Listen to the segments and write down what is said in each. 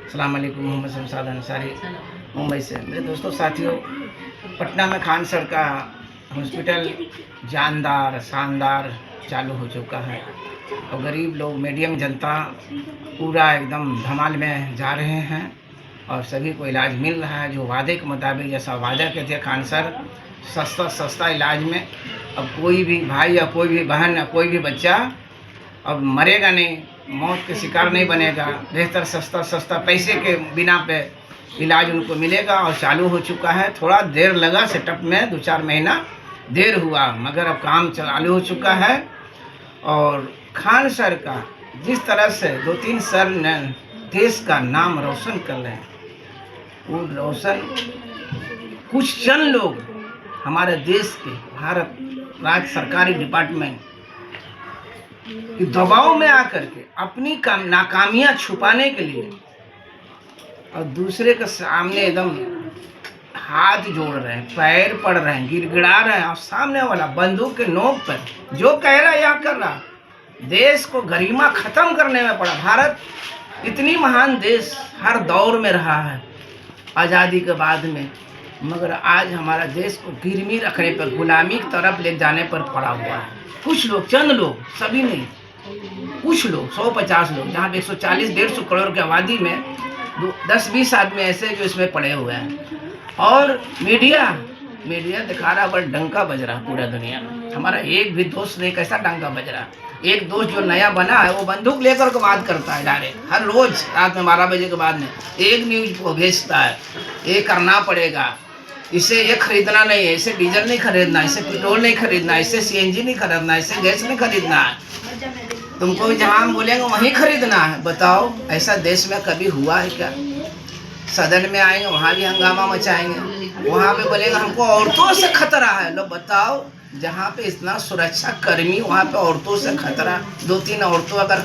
अस्सलाम वालेकुम। मोहम्मद शमशाद अंसारी मुंबई से। मेरे दोस्तों साथियों, पटना में खान सर का हॉस्पिटल जानदार शानदार चालू हो चुका है और गरीब लोग, मीडियम जनता पूरा एकदम धमाल में जा रहे हैं और सभी को इलाज मिल रहा है। जो वादे के मुताबिक जैसा वादा के थे खान सर, सस्ता इलाज में अब कोई भी भाई या कोई भी बहन या कोई भी बच्चा अब मरेगा नहीं, मौत के शिकार नहीं बनेगा। बेहतर सस्ता पैसे के बिना पे इलाज उनको मिलेगा और चालू हो चुका है। थोड़ा देर लगा सेटअप में, 2-4 महीना देर हुआ, मगर अब काम चालू हो चुका है। और खान सर का जिस तरह से 2-3 सर ने देश का नाम रोशन कर रहे हैं, वो रोशन कुछ चंद लोग हमारे देश के भारत राज्य सरकारी डिपार्टमेंट कि दबाव में आकर के अपनी नाकामियां छुपाने के लिए और दूसरे के सामने एकदम हाथ जोड़ रहे हैं, पैर पड़ रहे हैं, गिड़गिड़ा रहे हैं और सामने वाला बंदूक के नोक पर जो कह रहा है या कर रहा, देश को गरिमा खत्म करने में पड़ा। भारत इतनी महान देश हर दौर में रहा है आज़ादी के बाद में, मगर आज हमारा देश को गिरवी रखने पर, गुलामी की तरफ ले जाने पर पड़ा हुआ है। कुछ लोग, चंद लोग, सभी नहीं, कुछ लोग, 150 लोग, जहाँ 140-150 करोड़ की आबादी में 10-20 आदमी ऐसे जो इसमें पड़े हुए हैं। और मीडिया दिखा रहा, बड़ा डंका बज रहा पूरा दुनिया में। हमारा एक भी दोस्त नहीं, कैसा डंका बज रहा। एक दोस्त जो नया बना है वो बंदूक लेकर के बात करता है डायरेक्ट, हर रोज रात में 12 बजे के बाद में एक न्यूज को भेजता है, ये करना पड़ेगा, इसे ये खरीदना नहीं है, इसे डीजल नहीं खरीदना, इसे पेट्रोल नहीं खरीदना, इसे सीएनजी नहीं खरीदना, इसे गैस नहीं खरीदना है, तुमको जहाँ हम बोलेंगे वहीं खरीदना है। बताओ, ऐसा देश में कभी हुआ है क्या? सदन में आएंगे वहाँ भी हंगामा मचाएंगे, वहाँ पे बोलेंगे हमको औरतों से खतरा है। लो बताओ, जहाँ पे इतना सुरक्षा कर्मी, वहाँ पे औरतों से खतरा। 2-3 औरतों अगर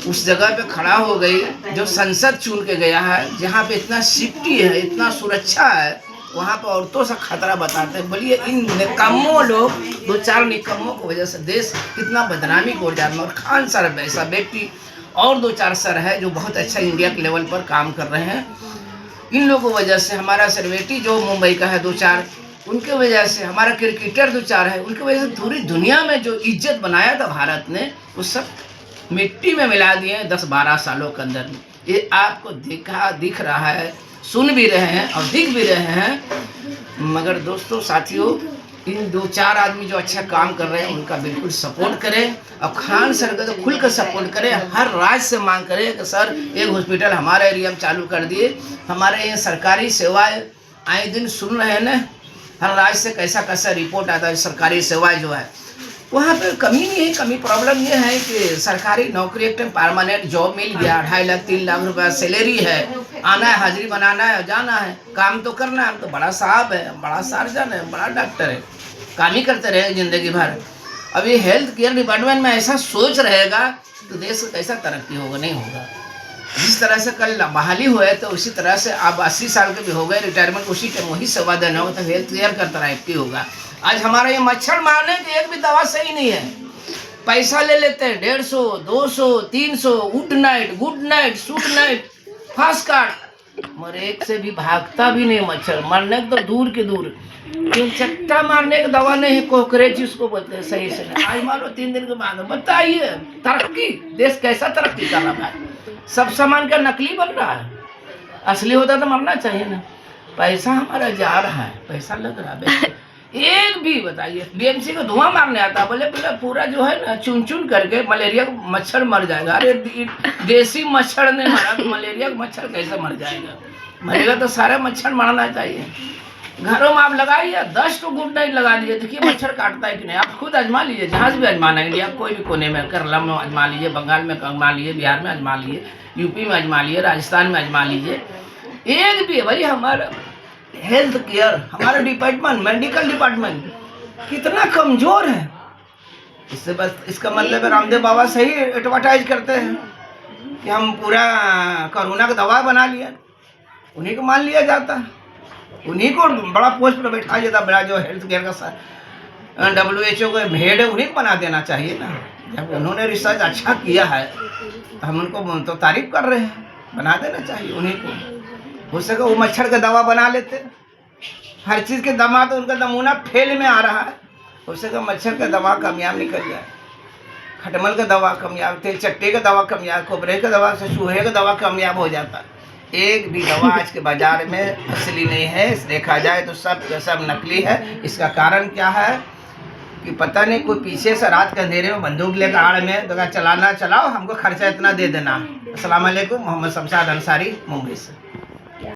उस जगह पे खड़ा हो गई जो संसद चुन के गया है, जहाँ पे इतना सेफ्टी है, इतना सुरक्षा है, वहाँ पर औरतों से खतरा बताते हैं। बोलिए, इन निकम्मों लोग, 2-4 निकम्मों की वजह से देश कितना बदनामी को जा रहा है। और खान सर ऐसा व्यक्ति और 2-4 सर है जो बहुत अच्छा इंडिया के लेवल पर काम कर रहे हैं। इन लोगों की वजह से हमारा सेलिब्रिटी जो मुंबई का है 2-4, उनके वजह से हमारा क्रिकेटर 2-4 है, उनकी वजह से पूरी दुनिया में जो इज्जत बनाया था भारत ने, वो सब मिट्टी में मिला दिए 10-12 सालों के अंदर। ये आपको दिख रहा है, सुन भी रहे हैं और दिख भी रहे हैं। मगर दोस्तों साथियों, इन 2-4 आदमी जो अच्छा काम कर रहे हैं उनका बिल्कुल सपोर्ट करें और खान सर का तो खुल कर सपोर्ट करें। हर राज्य से मांग करें कि सर एक हॉस्पिटल हमारे एरिया में चालू कर दिए। हमारे यहाँ सरकारी सेवाएं आए दिन सुन रहे हैं ना, हर राज्य से कैसा रिपोर्ट आता है। सरकारी सेवाएं जो है वहाँ पे कमी नहीं है। कमी प्रॉब्लम ये है कि सरकारी नौकरी एक टाइम परमानेंट जॉब मिल गया, 2.5 लाख 3 लाख रुपया सैलरी है, आना है, हाजिरी बनाना है, जाना है, काम तो करना है। तो बड़ा साहब है, बड़ा सर्जन है, बड़ा डॉक्टर है, काम ही करते रहे जिंदगी भर। अब ये हेल्थ केयर डिपार्टमेंट में ऐसा सोच रहेगा तो देश का कैसा तरक्की होगा? नहीं होगा। जिस तरह से कल बहाली हुए तो उसी तरह से आप 80 साल के भी हो गए, रिटायरमेंट उसी टाइम वही सेवा देना होगा, तो हेल्थ केयर का तरक्की होगा। आज हमारा ये मच्छर मारने की एक भी दवा सही नहीं है, पैसा ले लेते हैं 150, 200, 300, good night, suit night, fast card, मगर एक से भी भागता भी नहीं मच्छर। मरने तो दूर के दूर, चट्टा मारने की दवा नहीं है, कॉकरेच उसको बोलते हैं, सही से नहीं। आज मारो 3 दिन के बाद। बताइए, तरक्की, देश कैसा तरक्की कर रहा है? सब सामान का नकली बन रहा है, असली होता तो मरना चाहिए ना। पैसा हमारा जा रहा है, पैसा लग रहा है। एक भी बताइए, बीएमसी को धुआं मारने आता, बोले पूरा जो है ना चुन करके मलेरिया का मच्छर मर जाएगा। अरे देसी मच्छर ने मारा तो मलेरिया का मच्छर कैसे मर जाएगा? मरेगा तो सारे मच्छर मरना चाहिए। घरों में आप लगाइए 10 तो गुड नाइट लगा दीजिए, देखिए मच्छर काटता है कि नहीं। आप खुद आजमा लीजिए, जहाँ से भी आजमाना है, इंडिया कोई भी कोने में, केरला में आजमा लीजिए, बंगाल में आजमा लीजिए, बिहार में आजमा लीजिए, यूपी में आजमा लीजिए, राजस्थान में आजमा लीजिए। एक भी भाई हमारा हेल्थ केयर, हमारा डिपार्टमेंट, मेडिकल डिपार्टमेंट कितना कमजोर है। इससे बस इसका मतलब है रामदेव बाबा सही एडवर्टाइज करते हैं कि हम पूरा कोरोना का दवा बना लिया, उन्हीं को मान लिया जाता, उन्हीं को बड़ा पोस्ट पर बैठा जाता। बड़ा जो हेल्थ केयर का WHO का हेड है, उन्हीं को बना देना चाहिए ना। जब उन्होंने रिसर्च अच्छा किया है तो हम उनको तो तारीफ कर रहे हैं। बना देना चाहिए उन्हीं को। हो सके वो मच्छर का दवा बना लेते, हर चीज़ के दवा तो उनका नमूना फेल में आ रहा है। हो सके मच्छर का दवा कामयाब निकल जाए, खटमल का दवा कामयाब, तेल चट्टे का दवा कामयाब, कोबरे का दवा से चूहे का दवा कामयाब हो जाता। एक भी दवा आज के बाजार में असली नहीं है, देखा जाए तो सब नकली है। इसका कारण क्या है कि पता नहीं, कोई पीछे से रात के अंधेरे में बंदूक लेकर आड़ में तो चलाना चलाओ, हमको खर्चा इतना दे देना। अस्सलाम वालेकुम, मोहम्मद शमशाद अंसारी, मुंबई से।